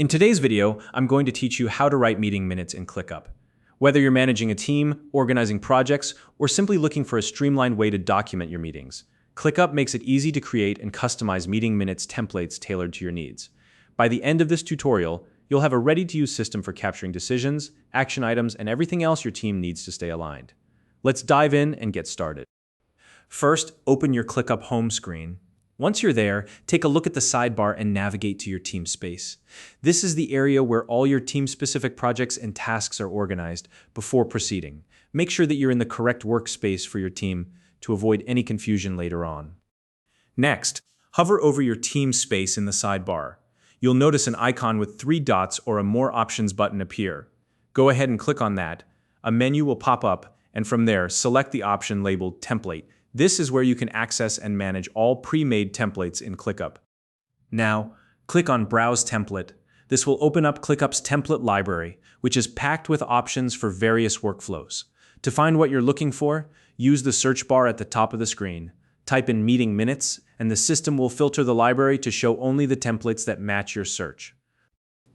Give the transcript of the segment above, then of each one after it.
In today's video, I'm going to teach you how to write meeting minutes in Clickup. Whether you're managing a team, organizing projects, or simply looking for a streamlined way to document your meetings, Clickup makes it easy to create and customize meeting minutes templates tailored to your needs. By the end of this tutorial, you'll have a ready-to-use system for capturing decisions, action items, and everything else your team needs to stay aligned. Let's dive in and get started. First, open your Clickup home screen. Once you're there, take a look at the sidebar and navigate to your team space. This is the area where all your team-specific projects and tasks are organized before proceeding. Make sure that you're in the correct workspace for your team to avoid any confusion later on. Next, hover over your team space in the sidebar. You'll notice an icon with 3 dots or a More Options button appear. Go ahead and click on that. A menu will pop up, and from there, select the option labeled Template. This is where you can access and manage all pre-made templates in Clickup. Now, click on Browse Template. This will open up Clickup's template library, which is packed with options for various workflows. To find what you're looking for, use the search bar at the top of the screen. Type in meeting minutes, and the system will filter the library to show only the templates that match your search.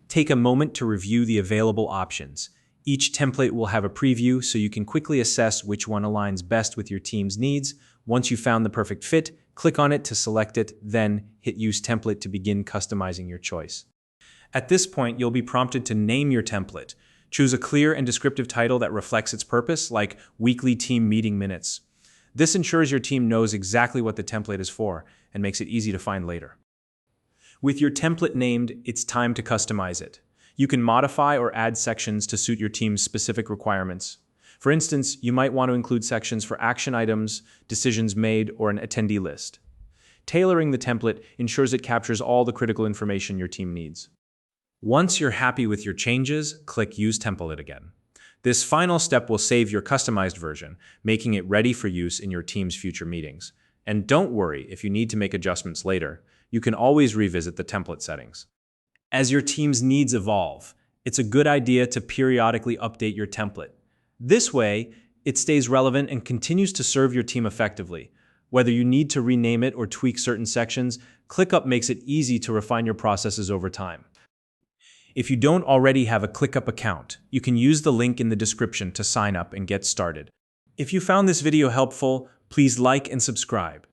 Take a moment to review the available options. Each template will have a preview so you can quickly assess which one aligns best with your team's needs. Once you've found the perfect fit, click on it to select it, then hit Use Template to begin customizing your choice. At this point, you'll be prompted to name your template. Choose a clear and descriptive title that reflects its purpose, like Weekly Team Meeting Minutes. This ensures your team knows exactly what the template is for and makes it easy to find later. With your template named, it's time to customize it. You can modify or add sections to suit your team's specific requirements. For instance, you might want to include sections for action items, decisions made, or an attendee list. Tailoring the template ensures it captures all the critical information your team needs. Once you're happy with your changes, click Use Template again. This final step will save your customized version, making it ready for use in your team's future meetings. And don't worry if you need to make adjustments later. You can always revisit the template settings. As your team's needs evolve, it's a good idea to periodically update your template. This way, it stays relevant and continues to serve your team effectively. Whether you need to rename it or tweak certain sections, Clickup makes it easy to refine your processes over time. If you don't already have a Clickup account, you can use the link in the description to sign up and get started. If you found this video helpful, please like and subscribe.